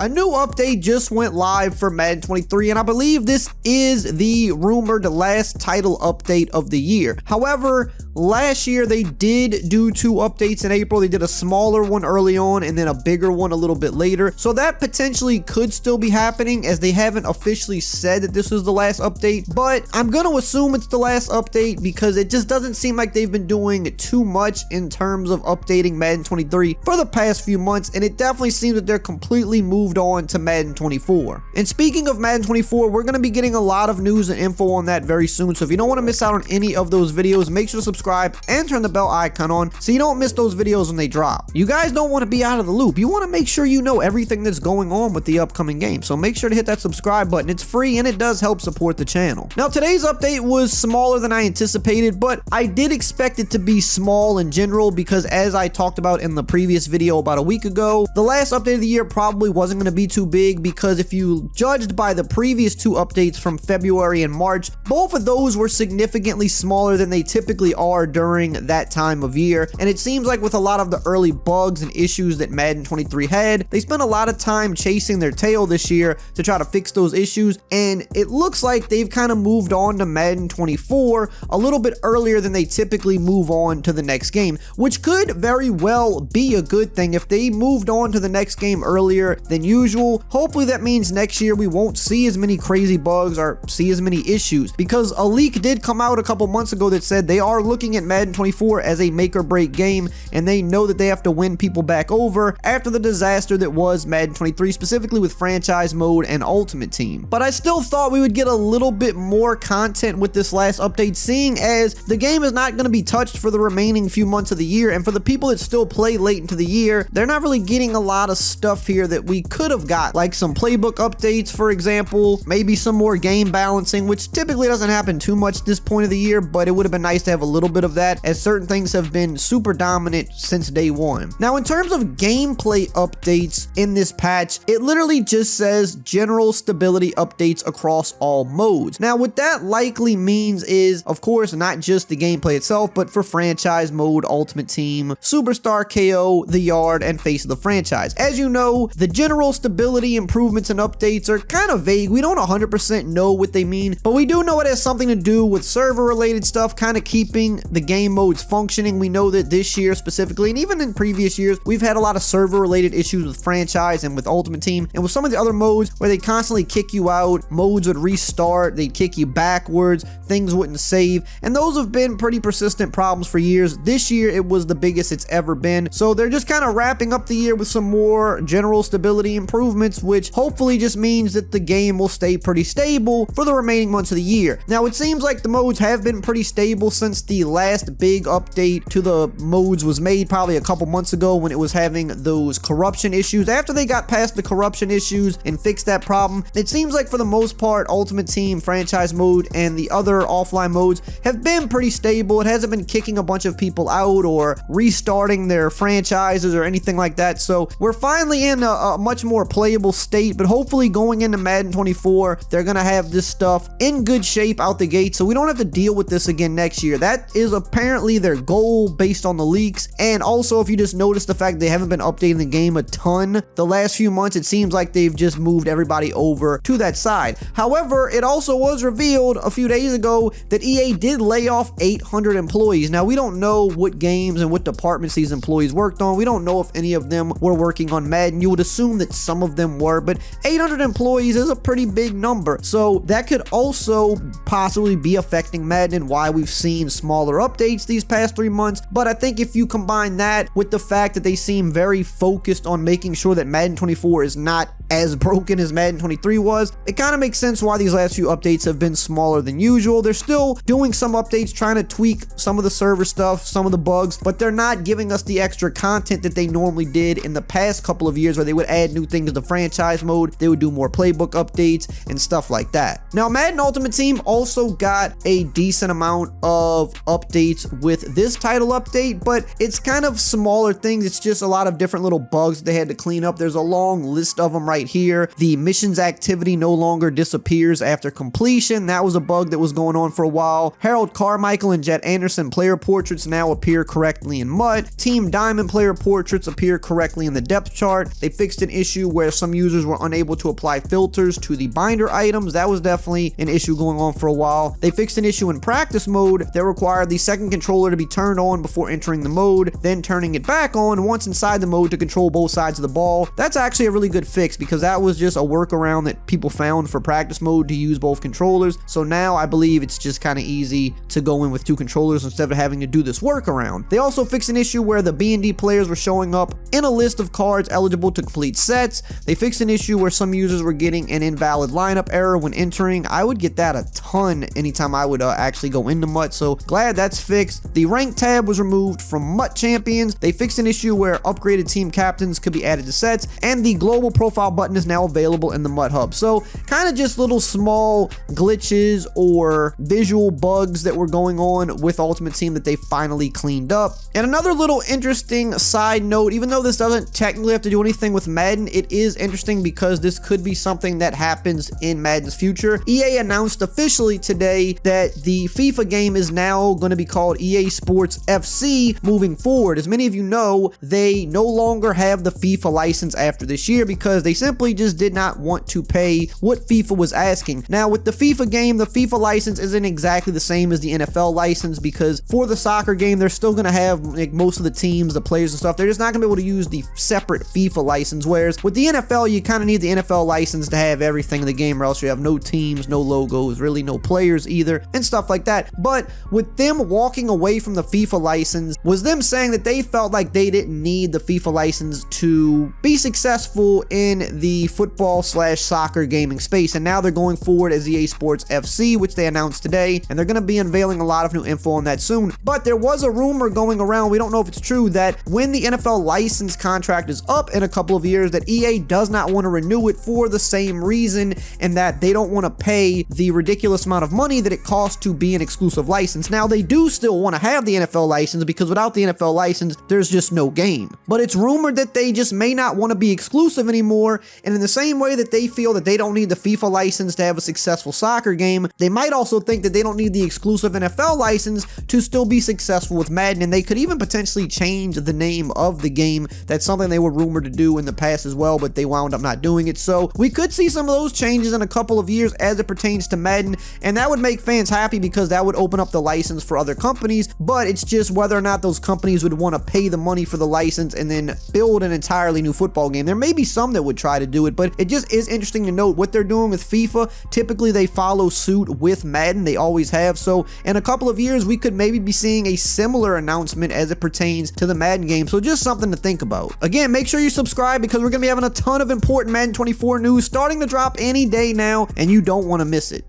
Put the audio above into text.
A new update just went live for Madden 23, and I believe this is the rumored last title update of the year. However, last year they did do 2 updates in April. They did a smaller one early on and then a bigger one a little bit later. So that potentially could still be happening, as they haven't officially said that this was the last update, but I'm going to assume it's the last update because it just doesn't seem like they've been doing too much in terms of updating Madden 23 for the past few months, and it definitely seems that they're completely moved on to Madden 24. And speaking of Madden 24, we're going to be getting a lot of news and info on that very soon, so if you don't want to miss out on any of those videos, make sure to subscribe and turn the bell icon on so you don't miss those videos when they drop. You guys don't want to be out of the loop. You want to make sure you know everything that's going on with the upcoming game, so make sure to hit that subscribe button. It's free and it does help support the channel. Now, today's update was smaller than I anticipated, but I did expect it to be small in general because, as I talked about in the previous video about a week ago, the last update of the year probably wasn't going to be too big, because if you judged by the previous 2 updates from February and March, both of those were significantly smaller than they typically are during that time of year. And it seems like with a lot of the early bugs and issues that Madden 23 had, they spent a lot of time chasing their tail this year to try to fix those issues, and it looks like they've kind of moved on to Madden 24 a little bit earlier than they typically move on to the next game, which could very well be a good thing. If they moved on to the next game earlier than usual, hopefully that means next year we won't see as many crazy bugs or see as many issues, because a leak did come out a couple months ago that said they are looking at Madden 24 as a make or break game, and they know that they have to win people back over after the disaster that was Madden 23, specifically with franchise mode and Ultimate Team. But I still thought we would get a little bit more content with this last update, seeing as the game is not going to be touched for the remaining few months of the year, and for the people that still play late into the year, they're not really getting a lot of stuff here that we could have got, like some playbook updates, for example, maybe some more game balancing, which typically doesn't happen too much this point of the year, but it would have been nice to have a little bit of that, as certain things have been super dominant since day one. Now, in terms of gameplay updates in this patch, it literally just says general stability updates across all modes. Now, what that likely means is, of course, not just the gameplay itself, but for franchise mode, Ultimate Team, Superstar KO, the Yard, and Face of the Franchise. As you know, the general stability improvements and updates are kind of vague. We don't 100% know what they mean, but we do know it has something to do with server related stuff, kind of keeping the game modes functioning. We know that this year specifically, and even in previous years, we've had a lot of server related issues with franchise and with Ultimate Team, and with some of the other modes where they constantly kick you out, modes would restart, they'd kick you backwards, things wouldn't save, and those have been pretty persistent problems for years. This year it was the biggest it's ever been, so they're just kind of wrapping up the year with some more general stability improvements, which hopefully just means that the game will stay pretty stable for the remaining months of the year. Now, it seems like the modes have been pretty stable since the last big update to the modes was made probably a couple months ago, when it was having those corruption issues. After they got past the corruption issues and fixed that problem, it seems like for the most part, Ultimate Team, franchise mode, and the other offline modes have been pretty stable. It hasn't been kicking a bunch of people out or restarting their franchises or anything like that, so we're finally in a much more playable state. But hopefully going into Madden 24, they're gonna have this stuff in good shape out the gate, so we don't have to deal with this again next year. That is apparently their goal based on the leaks. And also, if you just notice the fact they haven't been updating the game a ton the last few months, it seems like they've just moved everybody over to that side. However, it also was revealed a few days ago that EA did lay off 800 employees. Now, we don't know what games and what departments these employees worked on. We don't know if any of them were working on Madden. You would assume that some of them were, but 800 employees is a pretty big number, so that could also possibly be affecting Madden and why we've seen smaller updates these past 3 months. But I think if you combine that with the fact that they seem very focused on making sure that Madden 24 is not as broken as Madden 23 was, it kind of makes sense why these last few updates have been smaller than usual. They're still doing some updates, trying to tweak some of the server stuff, some of the bugs, but they're not giving us the extra content that they normally did in the past couple of years, where they would add new things to the franchise mode, they would do more playbook updates and stuff like that. Now, Madden Ultimate Team also got a decent amount of updates updates with this title update, but it's kind of smaller things. It's just a lot of different little bugs they had to clean up. There's a long list of them right here. The missions activity no longer disappears after completion. That was a bug that was going on for a while. Harold Carmichael and Jet Anderson player portraits now appear correctly in MUT. Team Diamond player portraits appear correctly in the depth chart. They fixed an issue where some users were unable to apply filters to the binder items. That was definitely an issue going on for a while. They fixed an issue in practice mode that required the second controller to be turned on before entering the mode, then turning it back on once inside the mode to control both sides of the ball. That's actually a really good fix because that was just a workaround that people found for practice mode to use both controllers. So now I believe it's just kind of easy to go in with two controllers instead of having to do this workaround. They also fixed an issue where the B&D players were showing up in a list of cards eligible to complete sets. They fixed an issue where some users were getting an invalid lineup error when entering. I would get that a ton anytime I would actually go into MUT, so glad that's fixed. The rank tab was removed from MUT champions. They fixed an issue where upgraded team captains could be added to sets, and the global profile button is now available in the MUT hub. So kind of just little small glitches or visual bugs that were going on with Ultimate Team that they finally cleaned up. And another little interesting side note, even though this doesn't technically have to do anything with Madden, it is interesting because this could be something that happens in Madden's future. EA announced officially today that the FIFA game is now going to be called EA Sports FC moving forward. As many of you know, they no longer have the FIFA license after this year because they simply just did not want to pay what FIFA was asking. Now with the FIFA game, the FIFA license isn't exactly the same as the NFL license because for the soccer game, they're still going to have like most of the teams, the players and stuff. They're just not going to be able to use the separate FIFA license, whereas with the NFL, you kind of need the NFL license to have everything in the game or else you have no teams, no logos, really no players either, and stuff like that. But with them walking away from the FIFA license was them saying that they felt like they didn't need the FIFA license to be successful in the football/soccer gaming space, and now they're going forward as EA Sports FC, which they announced today, and they're going to be unveiling a lot of new info on that soon. But there was a rumor going around, we don't know if it's true, that when the NFL license contract is up in a couple of years, that EA does not want to renew it for the same reason, and that they don't want to pay the ridiculous amount of money that it costs to be an exclusive license. Now they do still want to have the NFL license because without the NFL license, there's just no game. But it's rumored that they just may not want to be exclusive anymore, and in the same way that they feel that they don't need the FIFA license to have a successful soccer game, they might also think that they don't need the exclusive NFL license to still be successful with Madden, and they could even potentially change the name of the game. That's something they were rumored to do in the past as well, but they wound up not doing it. So we could see some of those changes in a couple of years as it pertains to Madden, and that would make fans happy because that would open up the license for other companies, but it's just whether or not those companies would want to pay the money for the license and then build an entirely new football game. There may be some that would try to do it, but it just is interesting to note what they're doing with FIFA. Typically they follow suit with Madden, they always have, so in a couple of years we could maybe be seeing a similar announcement as it pertains to the Madden game, so just something to think about. Again, make sure you subscribe because we're going to be having a ton of important Madden 24 news starting to drop any day now, and you don't want to miss it.